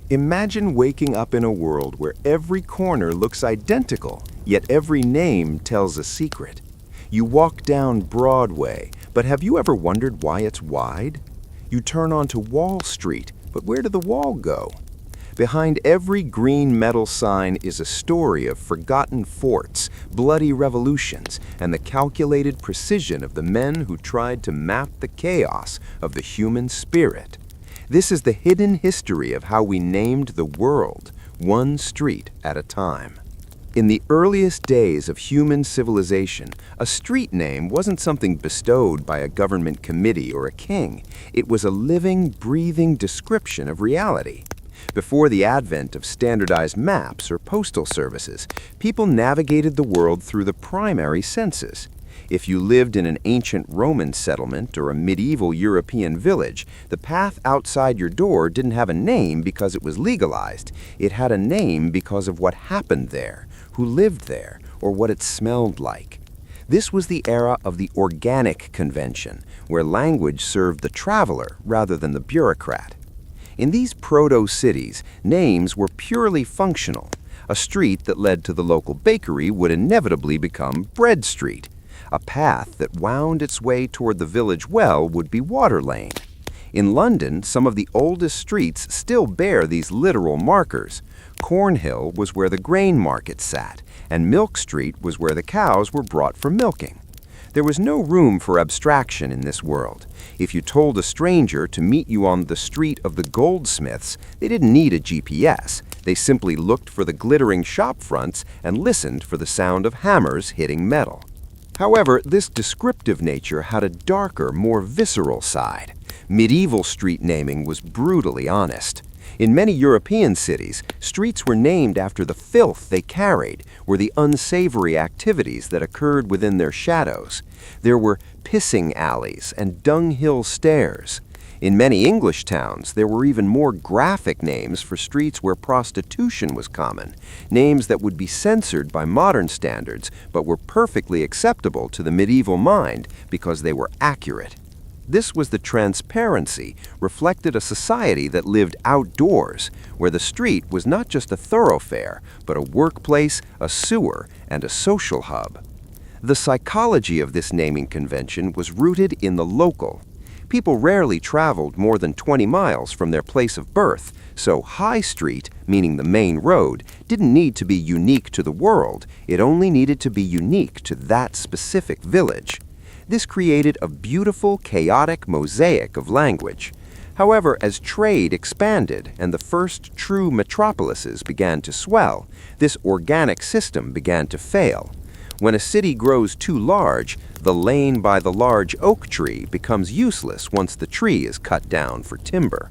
Imagine waking up in a world where every corner looks identical, yet every name tells a secret. You walk down Broadway, but have you ever wondered why it's wide? You turn onto Wall Street, but where did the wall go? Behind every green metal sign is a story of forgotten forts, bloody revolutions, and the calculated precision of the men who tried to map the chaos of the human spirit. This is the hidden history of how we named the world, one street at a time. In the earliest days of human civilization, a street name wasn't something bestowed by a government committee or a king. It was a living, breathing description of reality. Before the advent of standardized maps or postal services, people navigated the world through the primary senses. If you lived in an ancient Roman settlement or a medieval European village, the path outside your door didn't have a name because it was legalized. It had a name because of what happened there, who lived there, or what it smelled like. This was the era of the organic convention, where language served the traveler rather than the bureaucrat. In these proto-cities, names were purely functional. A street that led to the local bakery would inevitably become Bread Street. A path that wound its way toward the village well would be Water Lane. In London, some of the oldest streets still bear these literal markers. Cornhill was where the grain market sat, and Milk Street was where the cows were brought for milking. There was no room for abstraction in this world. If you told a stranger to meet you on the street of the goldsmiths, they didn't need a GPS. They simply looked for the glittering shop fronts and listened for the sound of hammers hitting metal. However, this descriptive nature had a darker, more visceral side. Medieval street naming was brutally honest. In many European cities, streets were named after the filth they carried, or the unsavory activities that occurred within their shadows. There were pissing alleys and dunghill stairs. In many English towns, there were even more graphic names for streets where prostitution was common, names that would be censored by modern standards but were perfectly acceptable to the medieval mind because they were accurate. This was the transparency, reflected a society that lived outdoors, where the street was not just a thoroughfare, but a workplace, a sewer, and a social hub. The psychology of this naming convention was rooted in the local. People rarely traveled more than 20 miles from their place of birth, so High Street, meaning the main road, didn't need to be unique to the world, it only needed to be unique to that specific village. This created a beautiful, chaotic mosaic of language. However, as trade expanded and the first true metropolises began to swell, this organic system began to fail. When a city grows too large, the lane by the large oak tree becomes useless once the tree is cut down for timber.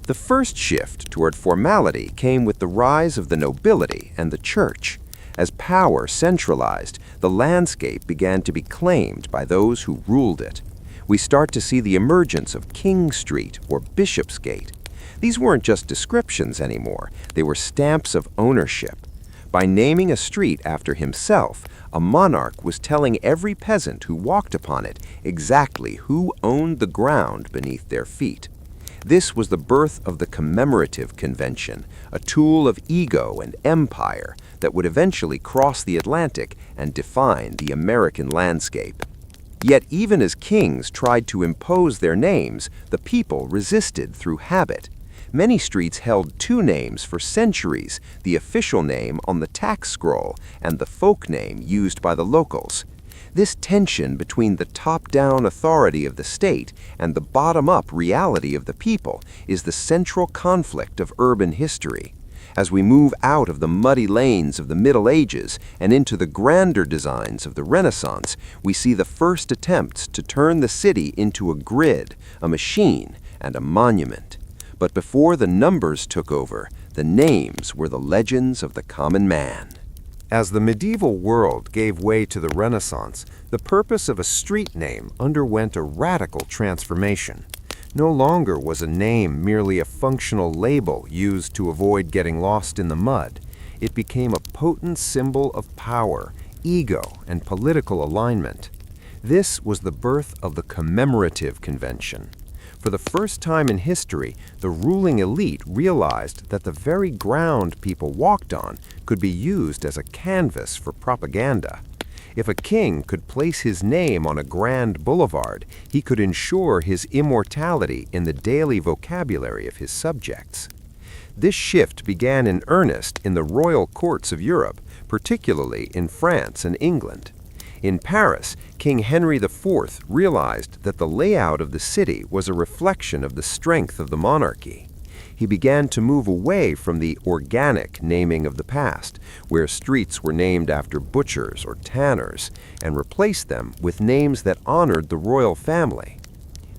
The first shift toward formality came with the rise of the nobility and the church. As power centralized, the landscape began to be claimed by those who ruled it. We start to see the emergence of King Street or Bishopsgate. These weren't just descriptions anymore, they were stamps of ownership. By naming a street after himself, a monarch was telling every peasant who walked upon it exactly who owned the ground beneath their feet. This was the birth of the commemorative convention, a tool of ego and empire that would eventually cross the Atlantic and define the American landscape. Yet even as kings tried to impose their names, the people resisted through habit. Many streets held two names for centuries, the official name on the tax scroll and the folk name used by the locals. This tension between the top-down authority of the state and the bottom-up reality of the people is the central conflict of urban history. As we move out of the muddy lanes of the Middle Ages and into the grander designs of the Renaissance, we see the first attempts to turn the city into a grid, a machine, and a monument. But before the numbers took over, the names were the legends of the common man. As the medieval world gave way to the Renaissance, the purpose of a street name underwent a radical transformation. No longer was a name merely a functional label used to avoid getting lost in the mud. It became a potent symbol of power, ego, and political alignment. This was the birth of the commemorative convention. For the first time in history, the ruling elite realized that the very ground people walked on could be used as a canvas for propaganda. If a king could place his name on a grand boulevard, he could ensure his immortality in the daily vocabulary of his subjects. This shift began in earnest in the royal courts of Europe, particularly in France and England. In Paris, King Henry IV realized that the layout of the city was a reflection of the strength of the monarchy. He began to move away from the organic naming of the past, where streets were named after butchers or tanners, and replaced them with names that honored the royal family.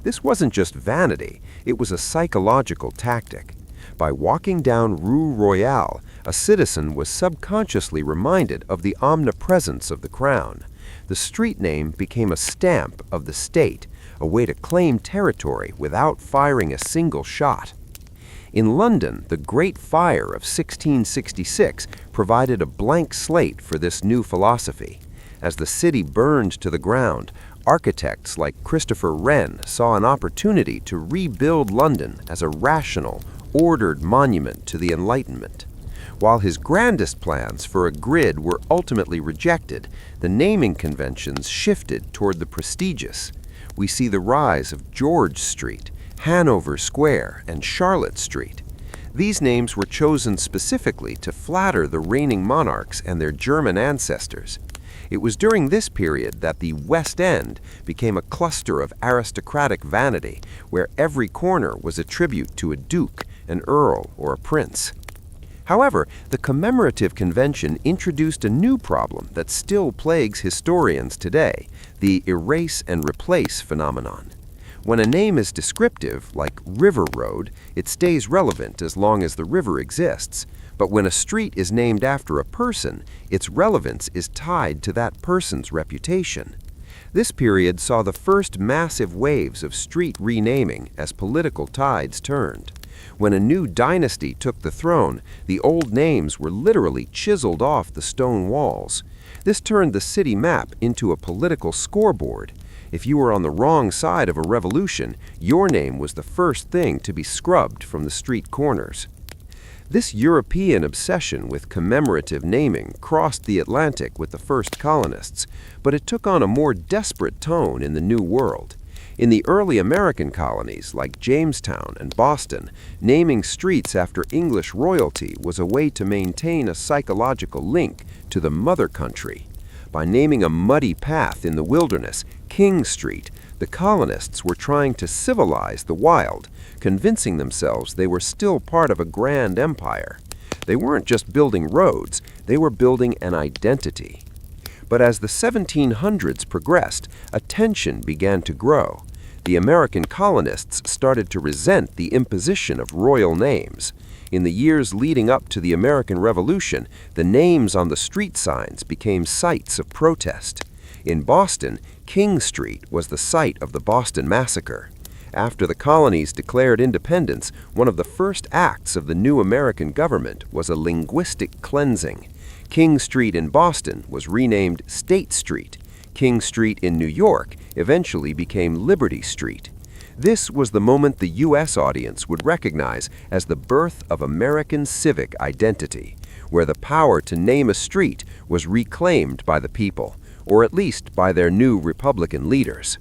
This wasn't just vanity, it was a psychological tactic. By walking down Rue Royale, a citizen was subconsciously reminded of the omnipresence of the crown. The street name became a stamp of the state, a way to claim territory without firing a single shot. In London, the Great Fire of 1666 provided a blank slate for this new philosophy. As the city burned to the ground, architects like Christopher Wren saw an opportunity to rebuild London as a rational, ordered monument to the Enlightenment. While his grandest plans for a grid were ultimately rejected, the naming conventions shifted toward the prestigious. We see the rise of George Street, Hanover Square, and Charlotte Street. These names were chosen specifically to flatter the reigning monarchs and their German ancestors. It was during this period that the West End became a cluster of aristocratic vanity, where every corner was a tribute to a duke, an earl, or a prince. However, the commemorative convention introduced a new problem that still plagues historians today, the erase and replace phenomenon. When a name is descriptive, like River Road, it stays relevant as long as the river exists. But when a street is named after a person, its relevance is tied to that person's reputation. This period saw the first massive waves of street renaming as political tides turned. When a new dynasty took the throne, the old names were literally chiseled off the stone walls. This turned the city map into a political scoreboard. If you were on the wrong side of a revolution, your name was the first thing to be scrubbed from the street corners. This European obsession with commemorative naming crossed the Atlantic with the first colonists, but it took on a more desperate tone in the New World. In the early American colonies, like Jamestown and Boston, naming streets after English royalty was a way to maintain a psychological link to the mother country. By naming a muddy path in the wilderness King Street, the colonists were trying to civilize the wild, convincing themselves they were still part of a grand empire. They weren't just building roads, they were building an identity. But as the 1700s progressed, a tension began to grow. The American colonists started to resent the imposition of royal names. In the years leading up to the American Revolution, the names on the street signs became sites of protest. In Boston, King Street was the site of the Boston Massacre. After the colonies declared independence, one of the first acts of the new American government was a linguistic cleansing. King Street in Boston was renamed State Street. King Street in New York eventually became Liberty Street. This was the moment the U.S. audience would recognize as the birth of American civic identity, where the power to name a street was reclaimed by the people, or at least by their new Republican leaders.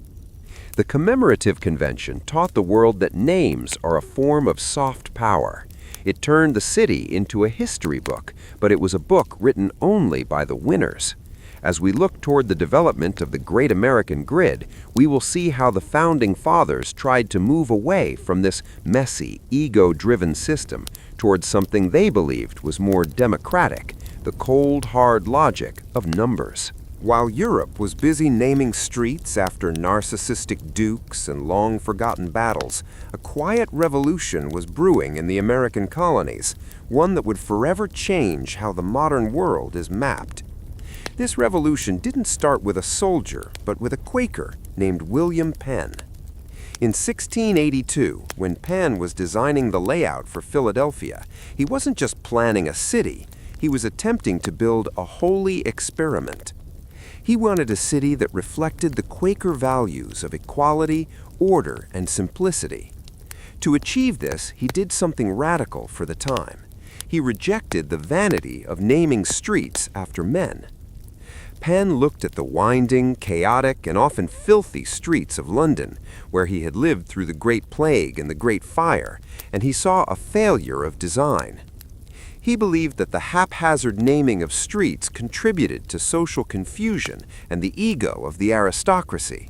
The commemorative convention taught the world that names are a form of soft power. It turned the city into a history book, but it was a book written only by the winners. As we look toward the development of the Great American Grid, we will see how the Founding Fathers tried to move away from this messy, ego-driven system towards something they believed was more democratic, the cold, hard logic of numbers. While Europe was busy naming streets after narcissistic dukes and long-forgotten battles, a quiet revolution was brewing in the American colonies, one that would forever change how the modern world is mapped. This revolution didn't start with a soldier, but with a Quaker named William Penn. In 1682, when Penn was designing the layout for Philadelphia, he wasn't just planning a city, he was attempting to build a holy experiment. He wanted a city that reflected the Quaker values of equality, order, and simplicity. To achieve this, he did something radical for the time. He rejected the vanity of naming streets after men. Penn looked at the winding, chaotic, and often filthy streets of London, where he had lived through the Great Plague and the Great Fire, and he saw a failure of design. He believed that the haphazard naming of streets contributed to social confusion and the ego of the aristocracy.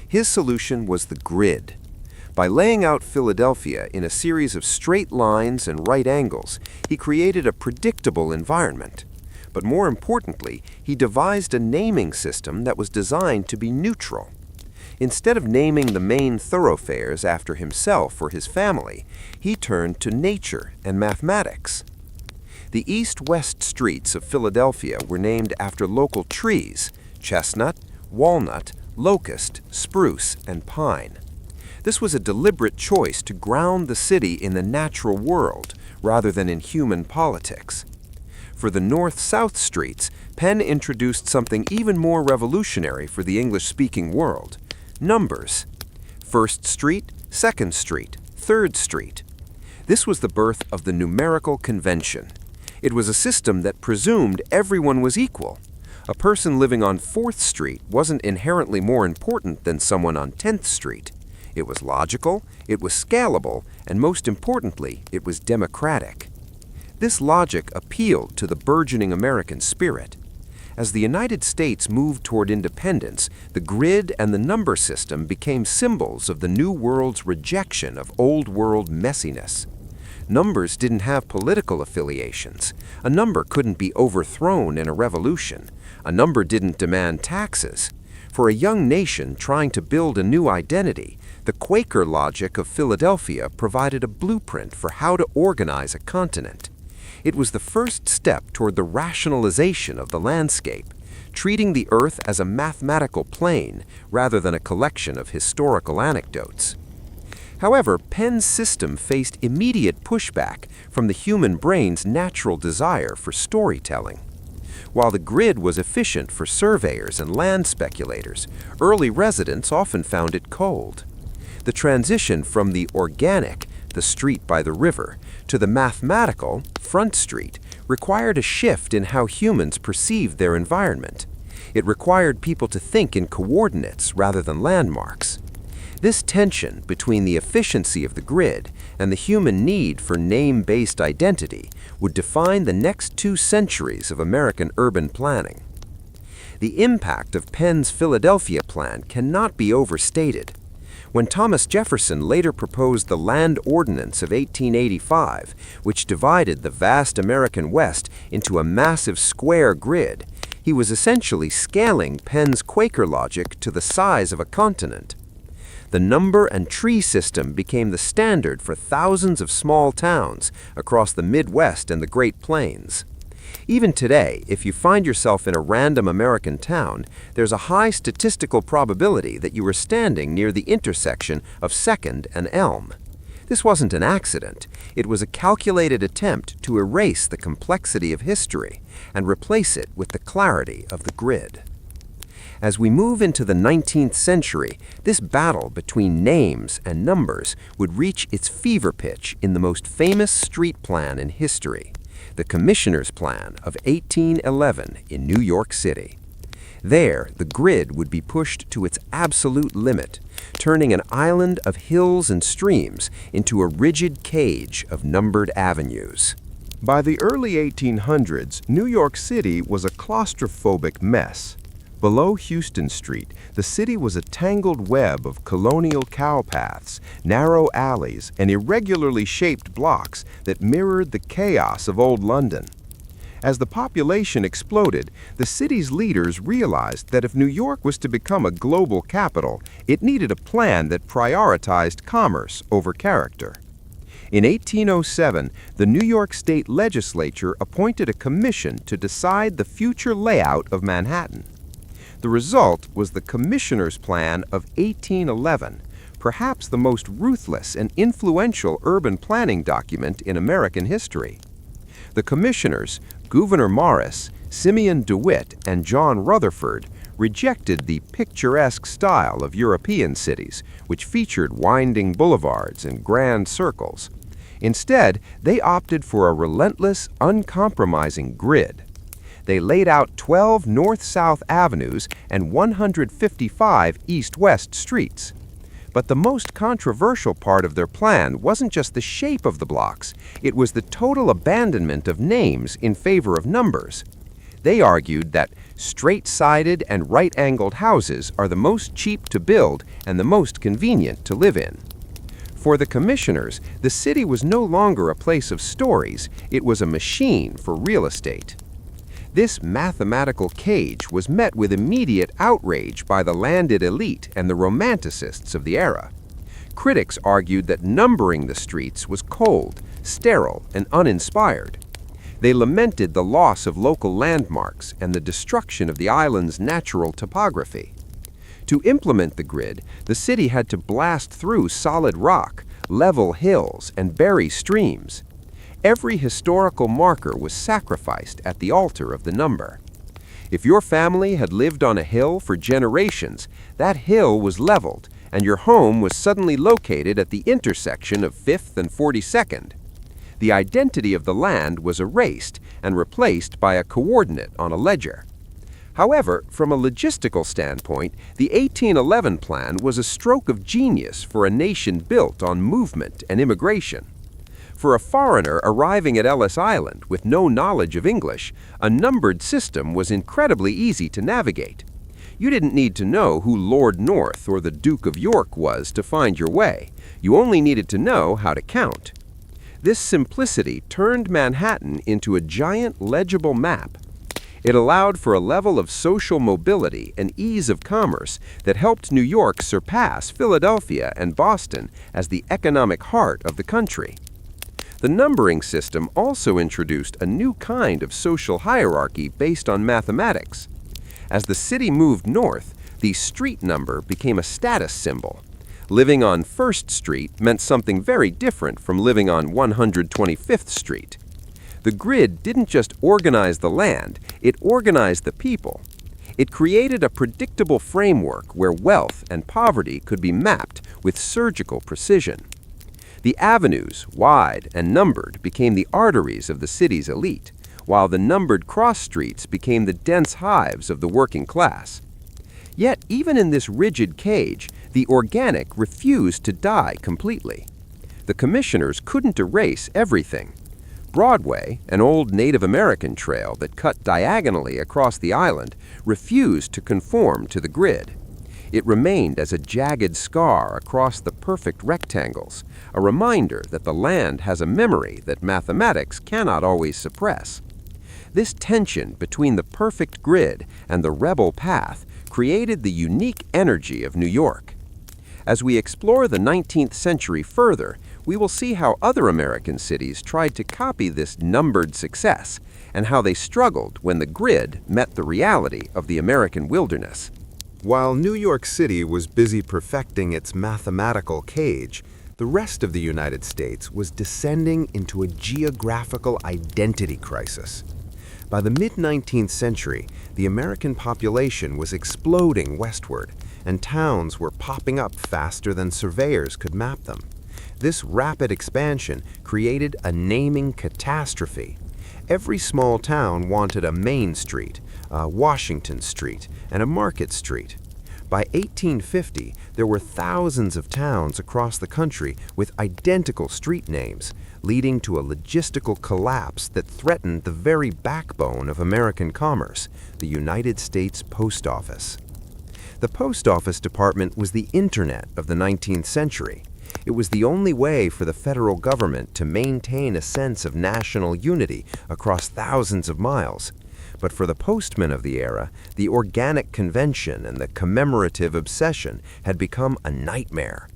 His solution was the grid. By laying out Philadelphia in a series of straight lines and right angles, he created a predictable environment. But more importantly, he devised a naming system that was designed to be neutral. Instead of naming the main thoroughfares after himself or his family, he turned to nature and mathematics. The east-west streets of Philadelphia were named after local trees: chestnut, walnut, locust, spruce, and pine. This was a deliberate choice to ground the city in the natural world rather than in human politics. For the north-south streets, Penn introduced something even more revolutionary for the English-speaking world: numbers. First Street, Second Street, Third Street. This was the birth of the numerical convention. It was a system that presumed everyone was equal. A person living on 4th Street wasn't inherently more important than someone on 10th Street. It was logical, it was scalable, and most importantly, it was democratic. This logic appealed to the burgeoning American spirit. As the United States moved toward independence, the grid and the number system became symbols of the New World's rejection of Old World messiness. Numbers didn't have political affiliations. A number couldn't be overthrown in a revolution. A number didn't demand taxes. For a young nation trying to build a new identity, the Quaker logic of Philadelphia provided a blueprint for how to organize a continent. It was the first step toward the rationalization of the landscape, treating the earth as a mathematical plane rather than a collection of historical anecdotes. However, Penn's system faced immediate pushback from the human brain's natural desire for storytelling. While the grid was efficient for surveyors and land speculators, early residents often found it cold. The transition from the organic, the street by the river, to the mathematical, Front Street, required a shift in how humans perceived their environment. It required people to think in coordinates rather than landmarks. This tension between the efficiency of the grid and the human need for name-based identity would define the next 2 centuries of American urban planning. The impact of Penn's Philadelphia plan cannot be overstated. When Thomas Jefferson later proposed the Land Ordinance of 1885, which divided the vast American West into a massive square grid, he was essentially scaling Penn's Quaker logic to the size of a continent. The number and tree system became the standard for thousands of small towns across the Midwest and the Great Plains. Even today, if you find yourself in a random American town, there's a high statistical probability that you are standing near the intersection of 2nd and Elm. This wasn't an accident. It was a calculated attempt to erase the complexity of history and replace it with the clarity of the grid. As we move into the 19th century, this battle between names and numbers would reach its fever pitch in the most famous street plan in history, the Commissioner's Plan of 1811 in New York City. There, the grid would be pushed to its absolute limit, turning an island of hills and streams into a rigid cage of numbered avenues. By the early 1800s, New York City was a claustrophobic mess. Below Houston Street, the city was a tangled web of colonial cowpaths, narrow alleys, and irregularly shaped blocks that mirrored the chaos of old London. As the population exploded, the city's leaders realized that if New York was to become a global capital, it needed a plan that prioritized commerce over character. In 1807, the New York State Legislature appointed a commission to decide the future layout of Manhattan. The result was the Commissioner's Plan of 1811, perhaps the most ruthless and influential urban planning document in American history. The commissioners, Gouverneur Morris, Simeon DeWitt, and John Rutherford, rejected the picturesque style of European cities, which featured winding boulevards and grand circles. Instead, they opted for a relentless, uncompromising grid. They laid out 12 north-south avenues and 155 east-west streets. But the most controversial part of their plan wasn't just the shape of the blocks, it was the total abandonment of names in favor of numbers. They argued that straight-sided and right-angled houses are the most cheap to build and the most convenient to live in. For the commissioners, the city was no longer a place of stories, it was a machine for real estate. This mathematical cage was met with immediate outrage by the landed elite and the romanticists of the era. Critics argued that numbering the streets was cold, sterile, and uninspired. They lamented the loss of local landmarks and the destruction of the island's natural topography. To implement the grid, the city had to blast through solid rock, level hills, and bury streams. Every historical marker was sacrificed at the altar of the number. If your family had lived on a hill for generations, that hill was leveled, and your home was suddenly located at the intersection of 5th and 42nd. The identity of the land was erased and replaced by a coordinate on a ledger. However, from a logistical standpoint, the 1811 plan was a stroke of genius for a nation built on movement and immigration. For a foreigner arriving at Ellis Island with no knowledge of English, a numbered system was incredibly easy to navigate. You didn't need to know who Lord North or the Duke of York was to find your way. You only needed to know how to count. This simplicity turned Manhattan into a giant legible map. It allowed for a level of social mobility and ease of commerce that helped New York surpass Philadelphia and Boston as the economic heart of the country. The numbering system also introduced a new kind of social hierarchy based on mathematics. As the city moved north, the street number became a status symbol. Living on 1st Street meant something very different from living on 125th Street. The grid didn't just organize the land, it organized the people. It created a predictable framework where wealth and poverty could be mapped with surgical precision. The avenues, wide and numbered, became the arteries of the city's elite, while the numbered cross streets became the dense hives of the working class. Yet, even in this rigid cage, the organic refused to die completely. The commissioners couldn't erase everything. Broadway, an old Native American trail that cut diagonally across the island, refused to conform to the grid. It remained as a jagged scar across the perfect rectangles, a reminder that the land has a memory that mathematics cannot always suppress. This tension between the perfect grid and the rebel path created the unique energy of New York. As we explore the 19th century further, we will see how other American cities tried to copy this numbered success and how they struggled when the grid met the reality of the American wilderness. While New York City was busy perfecting its mathematical cage, the rest of the United States was descending into a geographical identity crisis. By the mid-19th century, the American population was exploding westward, and towns were popping up faster than surveyors could map them. This rapid expansion created a naming catastrophe. Every small town wanted a Main Street, a Washington Street, and a Market Street. By 1850, there were thousands of towns across the country with identical street names, leading to a logistical collapse that threatened the very backbone of American commerce, the United States Post Office. The Post Office Department was the Internet of the 19th century. It was the only way for the federal government to maintain a sense of national unity across thousands of miles. But for the postmen of the era, the organic convention and the commemorative obsession had become a nightmare.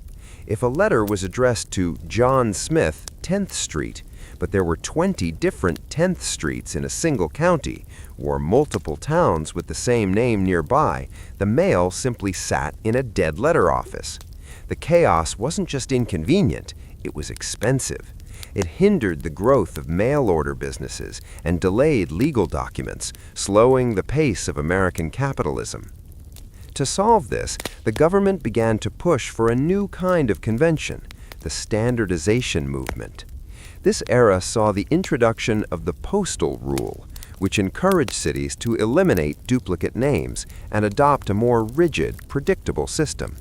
If a letter was addressed to John Smith, 10th Street, but there were 20 different 10th Streets in a single county, or multiple towns with the same name nearby, the mail simply sat in a dead letter office. The chaos wasn't just inconvenient, it was expensive. It hindered the growth of mail-order businesses and delayed legal documents, slowing the pace of American capitalism. To solve this, the government began to push for a new kind of convention, the standardization movement. This era saw the introduction of the postal rule, which encouraged cities to eliminate duplicate names and adopt a more rigid, predictable system.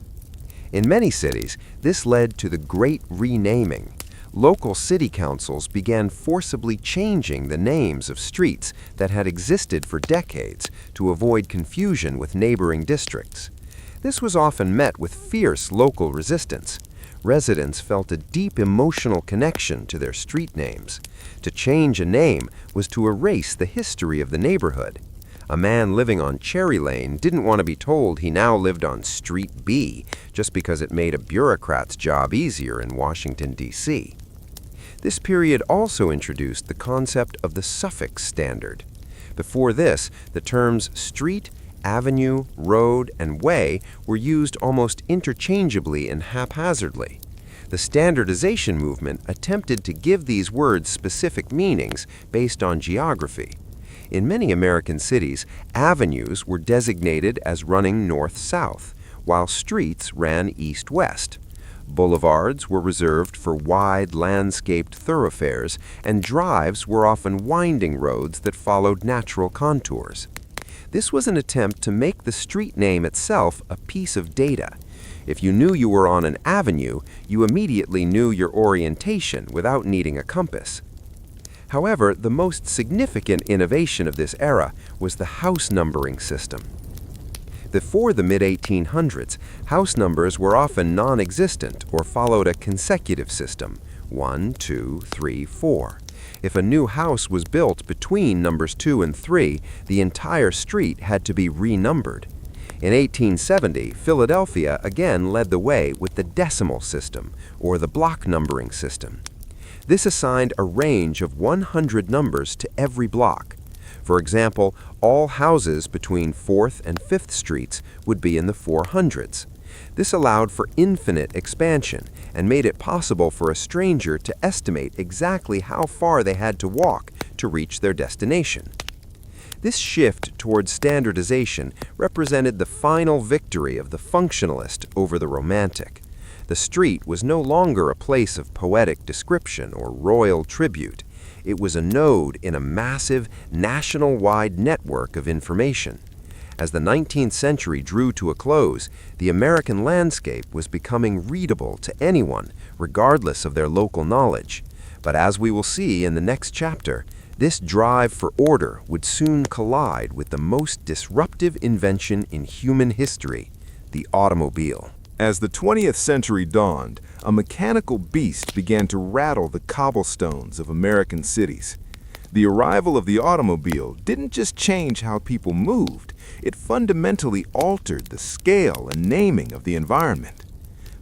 In many cities, this led to the Great Renaming. Local city councils began forcibly changing the names of streets that had existed for decades to avoid confusion with neighboring districts. This was often met with fierce local resistance. Residents felt a deep emotional connection to their street names. To change a name was to erase the history of the neighborhood. A man living on Cherry Lane didn't want to be told he now lived on Street B just because it made a bureaucrat's job easier in Washington, D.C. This period also introduced the concept of the suffix standard. Before this, the terms street, avenue, road, and way were used almost interchangeably and haphazardly. The standardization movement attempted to give these words specific meanings based on geography. In many American cities, avenues were designated as running north-south, while streets ran east-west. Boulevards were reserved for wide, landscaped thoroughfares, and drives were often winding roads that followed natural contours. This was an attempt to make the street name itself a piece of data. If you knew you were on an avenue, you immediately knew your orientation without needing a compass. However, the most significant innovation of this era was the house numbering system. Before the mid-1800s, house numbers were often non-existent or followed a consecutive system, 1, 2, 3, 4. If a new house was built between numbers 2 and 3, the entire street had to be renumbered. In 1870, Philadelphia again led the way with the decimal system, or the block numbering system. This assigned a range of 100 numbers to every block. For example, all houses between 4th and 5th Streets would be in the 400s. This allowed for infinite expansion and made it possible for a stranger to estimate exactly how far they had to walk to reach their destination. This shift towards standardization represented the final victory of the functionalist over the romantic. The street was no longer a place of poetic description or royal tribute. It was a node in a massive, national-wide network of information. As the 19th century drew to a close, the American landscape was becoming readable to anyone, regardless of their local knowledge. But as we will see in the next chapter, this drive for order would soon collide with the most disruptive invention in human history, the automobile. As the 20th century dawned, a mechanical beast began to rattle the cobblestones of American cities. The arrival of the automobile didn't just change how people moved, it fundamentally altered the scale and naming of the environment.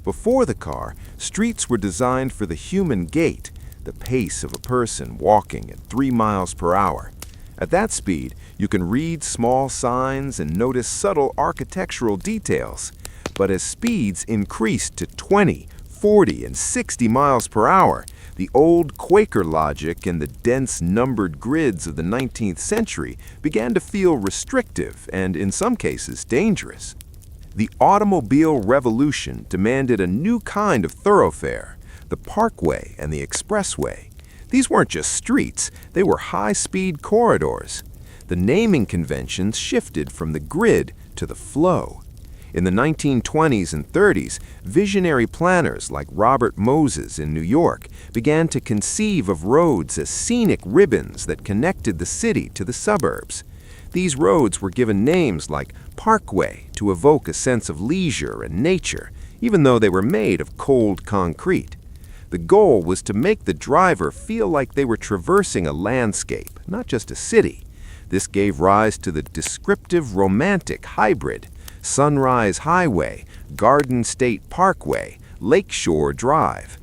Before the car, streets were designed for the human gait, the pace of a person walking at 3 miles per hour. At that speed, you can read small signs and notice subtle architectural details. But as speeds increased to 20, 40, and 60 miles per hour, the old Quaker logic and the dense numbered grids of the 19th century began to feel restrictive and, in some cases, dangerous. The automobile revolution demanded a new kind of thoroughfare, the parkway and the expressway. These weren't just streets, they were high-speed corridors. The naming conventions shifted from the grid to the flow. In the 1920s and 30s, visionary planners like Robert Moses in New York began to conceive of roads as scenic ribbons that connected the city to the suburbs. These roads were given names like Parkway to evoke a sense of leisure and nature, even though they were made of cold concrete. The goal was to make the driver feel like they were traversing a landscape, not just a city. This gave rise to the descriptive romantic hybrid: Sunrise Highway, Garden State Parkway, Lakeshore Drive.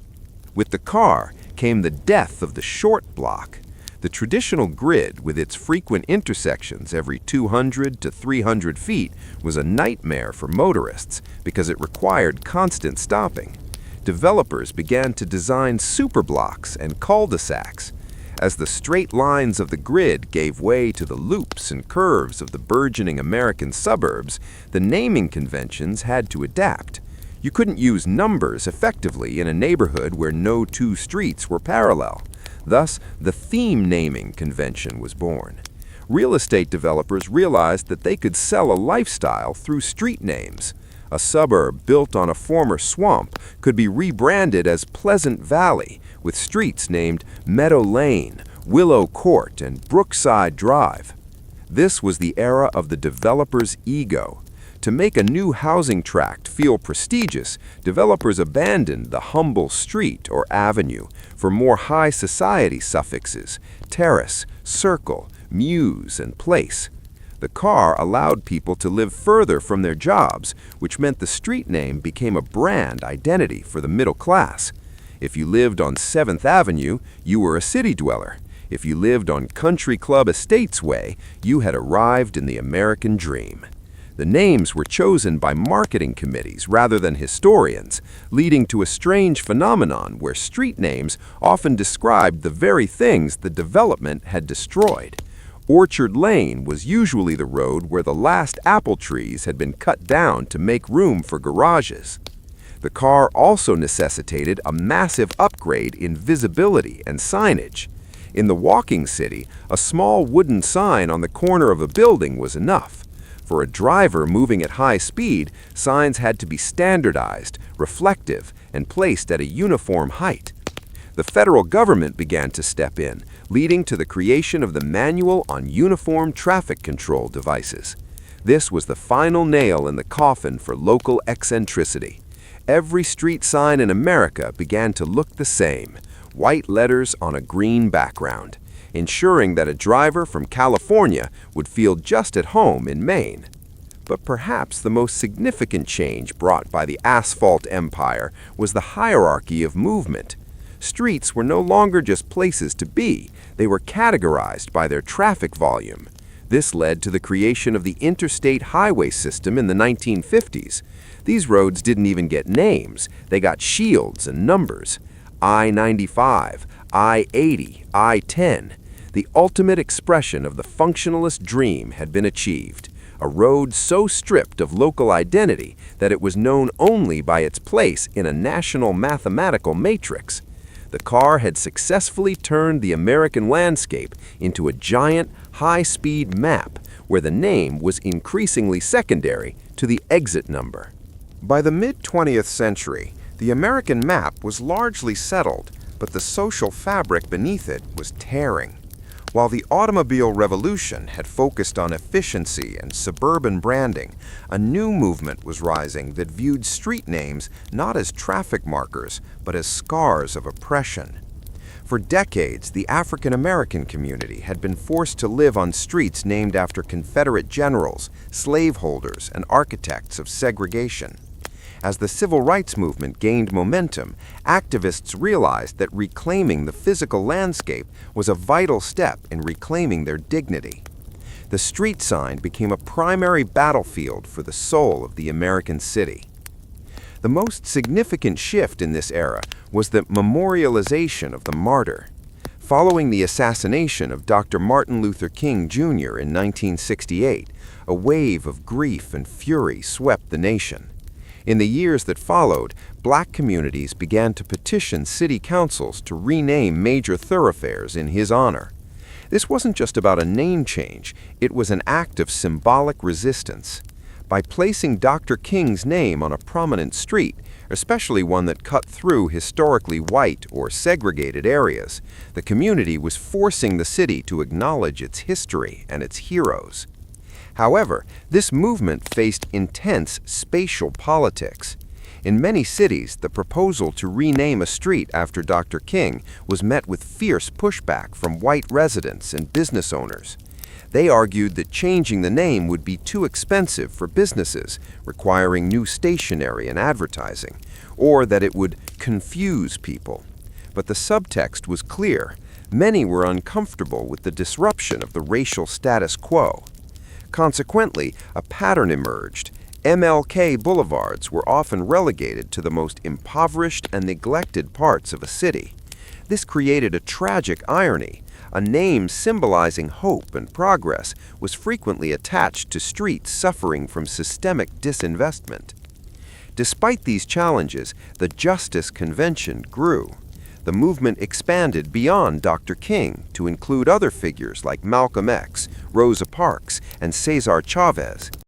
With the car came the death of the short block. The traditional grid, with its frequent intersections every 200 to 300 feet, was a nightmare for motorists because it required constant stopping. Developers began to design superblocks and cul-de-sacs. As the straight lines of the grid gave way to the loops and curves of the burgeoning American suburbs, the naming conventions had to adapt. You couldn't use numbers effectively in a neighborhood where no two streets were parallel. Thus, the theme naming convention was born. Real estate developers realized that they could sell a lifestyle through street names. A suburb built on a former swamp could be rebranded as Pleasant Valley, with streets named Meadow Lane, Willow Court, and Brookside Drive. This was the era of the developer's ego. To make a new housing tract feel prestigious, developers abandoned the humble street or avenue for more high society suffixes: terrace, circle, muse, and place. The car allowed people to live further from their jobs, which meant the street name became a brand identity for the middle class. If you lived on 7th Avenue, you were a city dweller. If you lived on Country Club Estates Way, you had arrived in the American dream. The names were chosen by marketing committees rather than historians, leading to a strange phenomenon where street names often described the very things the development had destroyed. Orchard Lane was usually the road where the last apple trees had been cut down to make room for garages. The car also necessitated a massive upgrade in visibility and signage. In the walking city, a small wooden sign on the corner of a building was enough. For a driver moving at high speed, signs had to be standardized, reflective, and placed at a uniform height. The federal government began to step in, leading to the creation of the Manual on Uniform Traffic Control Devices. This was the final nail in the coffin for local eccentricity. Every street sign in America began to look the same: white letters on a green background, ensuring that a driver from California would feel just at home in Maine. But perhaps the most significant change brought by the asphalt empire was the hierarchy of movement. Streets were no longer just places to be, they were categorized by their traffic volume. This led to the creation of the interstate highway system in the 1950s. These roads didn't even get names, they got shields and numbers. I-95, I-80, I-10. The ultimate expression of the functionalist dream had been achieved. A road so stripped of local identity that it was known only by its place in a national mathematical matrix. The car had successfully turned the American landscape into a giant, high-speed map where the name was increasingly secondary to the exit number. By the mid-20th century, the American map was largely settled, but the social fabric beneath it was tearing. While the automobile revolution had focused on efficiency and suburban branding, a new movement was rising that viewed street names not as traffic markers, but as scars of oppression. For decades, the African American community had been forced to live on streets named after Confederate generals, slaveholders, and architects of segregation. As the civil rights movement gained momentum, activists realized that reclaiming the physical landscape was a vital step in reclaiming their dignity. The street sign became a primary battlefield for the soul of the American city. The most significant shift in this era was the memorialization of the martyr. Following the assassination of Dr. Martin Luther King Jr. in 1968, a wave of grief and fury swept the nation. In the years that followed, black communities began to petition city councils to rename major thoroughfares in his honor. This wasn't just about a name change, it was an act of symbolic resistance. By placing Dr. King's name on a prominent street, especially one that cut through historically white or segregated areas, the community was forcing the city to acknowledge its history and its heroes. However, this movement faced intense spatial politics. In many cities, the proposal to rename a street after Dr. King was met with fierce pushback from white residents and business owners. They argued that changing the name would be too expensive for businesses, requiring new stationery and advertising, or that it would confuse people. But the subtext was clear. Many were uncomfortable with the disruption of the racial status quo. Consequently, a pattern emerged. MLK boulevards were often relegated to the most impoverished and neglected parts of a city. This created a tragic irony. A name symbolizing hope and progress was frequently attached to streets suffering from systemic disinvestment. Despite these challenges, the Justice Convention grew. The movement expanded beyond Dr. King to include other figures like Malcolm X, Rosa Parks, and Cesar Chavez.